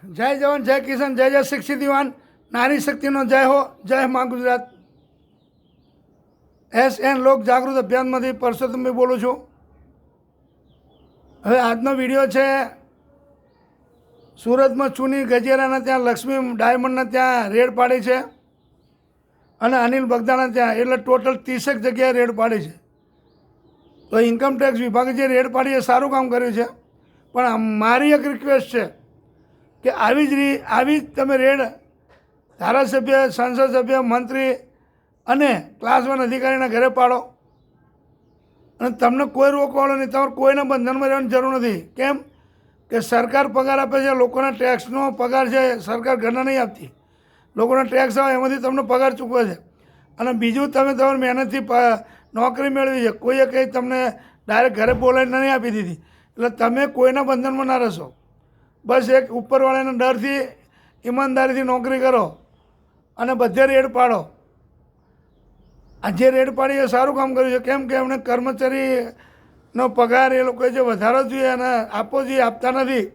જય જવાન જય કિસાન જય જય શિક્ષિત યુવાન નારી શક્તિનો જય હો જય મા ગુજરાત. SN લોક જાગૃત અભિયાનમાંથી પરસોત્તમભાઈ બોલું છું. હવે આજનો વિડીયો છે સુરતમાં ચૂની ગજેરાના ત્યાં લક્ષ્મી ડાયમંડના ત્યાં રેડ પાડી છે અને અનિલ બગદાના ત્યાં, એટલે ટોટલ 30 જગ્યાએ રેડ પાડી છે. તો ઇન્કમટેક્સ વિભાગે જે રેડ પાડી એ સારું કામ કર્યું છે, પણ મારી એક રિક્વેસ્ટ છે કે આવી જ તમે રેડ ધારાસભ્ય, સંસદ સભ્ય, મંત્રી અને ક્લાસ 1 અધિકારીના ઘરે પાડો અને તમને કોઈ રોકવાળો નહીં. તમારે કોઈના બંધનમાં રહેવાની જરૂર નથી. કેમ કે સરકાર પગાર આપે છે, લોકોના ટેક્સનો પગાર છે, સરકાર ઘરના નહીં આપતી. લોકોના ટેક્સ આવે એમાંથી તમને પગાર ચૂકવે છે. અને બીજું, તમે તમારી મહેનતથી નોકરી મેળવી છે, કોઈએ કંઈ તમને ડાયરેક્ટ ઘરે બોલાવીને નહીં આપી દીધી. એટલે તમે કોઈના બંધનમાં ના રહેશો. બસ એક ઉપરવાળાના ડરથી ઈમાનદારીથી નોકરી કરો અને બધે રેડ પાડો. આ જે રેડ પાડી એ સારું કામ કર્યું છે. કેમ કે એમણે કર્મચારીનો પગાર એ લોકોએ જે વધારો જોઈએ અને આપવો જોઈએ, આપતા નથી,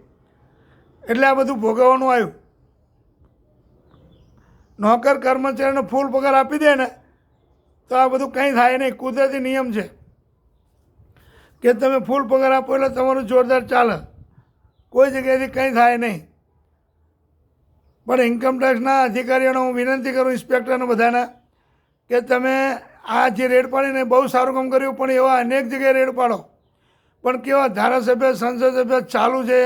એટલે આ બધું ભોગવવાનું આવ્યું. નોકર કર્મચારીનો ફૂલ પગાર આપી દે ને તો આ બધું કંઈ થાય નહીં. કુદરતી નિયમ છે કે તમે ફૂલ પગાર આપો એટલે તમારું જોરદાર ચાલે, કોઈ જગ્યાએથી કંઈ થાય નહીં. પણ ઇન્કમટેક્સના અધિકારીઓને હું વિનંતી કરું, ઇન્સ્પેક્ટરને બધાને, કે તમે આ જે રેડ પાડીને બહુ સારું કામ કર્યું, પણ એવા અનેક જગ્યાએ રેડ પાડો. પણ કેવા ધારાસભ્ય, સંસદ સભ્ય ચાલુ છે,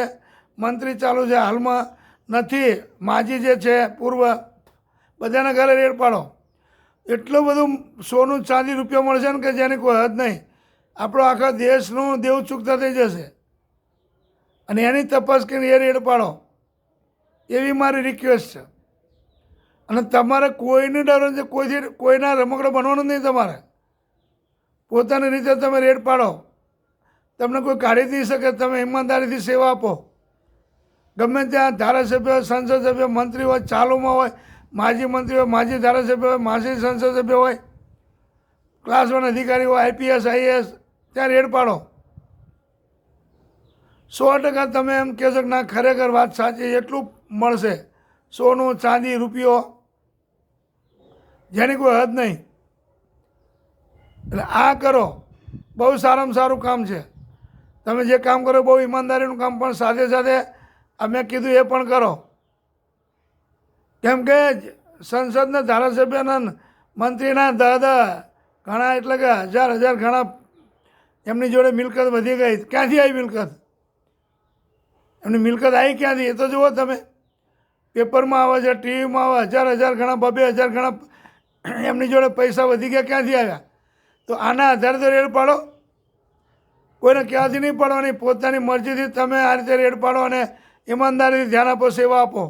મંત્રી ચાલુ છે, હાલમાં નથી, માજી જે છે પૂર્વ, બધાના ઘરે રેડ પાડો. એટલું બધું સોનું ચાંદી રૂપિયો મળશે ને કે જેની કોઈ હદ નહીં. આપણો આખા દેશનું દેવું ચૂકતા થઈ જશે. અને એની તપાસ કરીને એ રેડ પાડો, એવી મારી રિક્વેસ્ટ છે. અને તમારે કોઈને ડર નથી, કોઈના રમકડો બનવાનું નહીં. તમારે પોતાની રીતે તમે રેડ પાડો, તમને કોઈ કાઢી નહીં શકે. તમે ઈમાનદારીથી સેવા આપો. ગમે ત્યાં ધારાસભ્ય, સંસદ સભ્ય, મંત્રી હોય, ચાલુમાં હોય, માજી મંત્રી હોય, માજી ધારાસભ્ય હોય, માજી સંસદ સભ્ય હોય, ક્લાસ 1 અધિકારી હોય, IPS, IAS, ત્યાં રેડ પાડો. 100% તમે એમ કહેશો કે ના, ખરેખર વાત સાચી, એટલું મળશે, સોનું ચાંદી રૂપિયો, જેની કોઈ હદ નહીં. એટલે આ કરો, બહુ સારામાં સારું કામ છે. તમે જે કામ કરો બહુ ઈમાનદારીનું કામ, પણ સાથે સાથે અમે કીધું એ પણ કરો. કેમ કે સંસદના ધારાસભ્યના, મંત્રીના ઘણા, એટલે કે હજાર ઘણા એમની જોડે મિલકત વધી ગઈ. ક્યાંથી આવી મિલકત? એમની મિલકત આવી ક્યાંથી? એ તો જુઓ તમે, પેપરમાં આવે છે, ટીવીમાં આવે, હજાર ઘણા, 2,000 ઘણા એમની જોડે પૈસા વધી ગયા. ક્યાંથી આવ્યા? તો આના આધારે તો રેડ પાડો. કોઈને ક્યાંથી નહીં પાડવાની, પોતાની મરજીથી તમે આ રીતે રેડ પાડો અને ઈમાનદારીથી ધ્યાન આપો, સેવા આપો.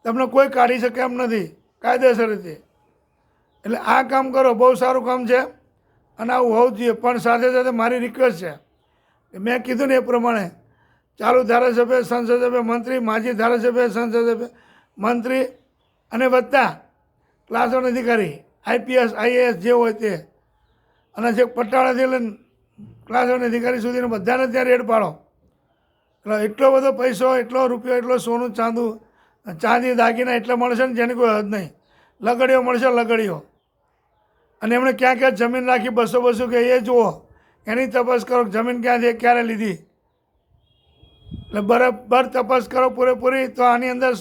તમને કોઈ કાઢી શકે એમ નથી કાયદેસર રીતે. એટલે આ કામ કરો, બહુ સારું કામ છે અને આવું હોવું જોઈએ. પણ સાથે સાથે મારી રિક્વેસ્ટ છે કે મેં કીધું ને એ પ્રમાણે ચાલુ ધારાસભ્ય, સંસદ સભ્ય, મંત્રી, માજી ધારાસભ્ય, સંસદ સભ્ય, મંત્રી અને બધા ક્લાસ 1 અધિકારી, IPS, IAS જે હોય તે, અને જે પટાળાથી લઈને ક્લાસ 1 અધિકારી સુધીને બધાને ત્યાં રેડ પાડો. એટલે એટલો બધો પૈસો, એટલો રૂપિયો, એટલો સોનું ચાંદી દાગીના એટલે મળશે ને જેની કોઈ હદ નહીં. લગડીઓ મળશે, લગડીઓ. અને એમણે ક્યાં ક્યાં જમીન રાખી, 200 કે એ જુઓ, એની તપાસ કરો. જમીન ક્યાંથી, ક્યારે લીધી, એટલે બરાબર તપાસ કરો પૂરેપૂરી. તો આની અંદર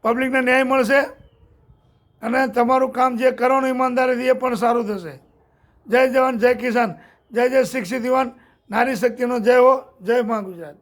પબ્લિકને ન્યાય મળશે અને તમારું કામ જે કરવાનું ઈમાનદારીથી એ પણ સારું થશે. જય જવાન જય કિસાન જય જય શિક્ષિત યુવાન નારી શક્તિનો જય હો જય મા ગુજરાત.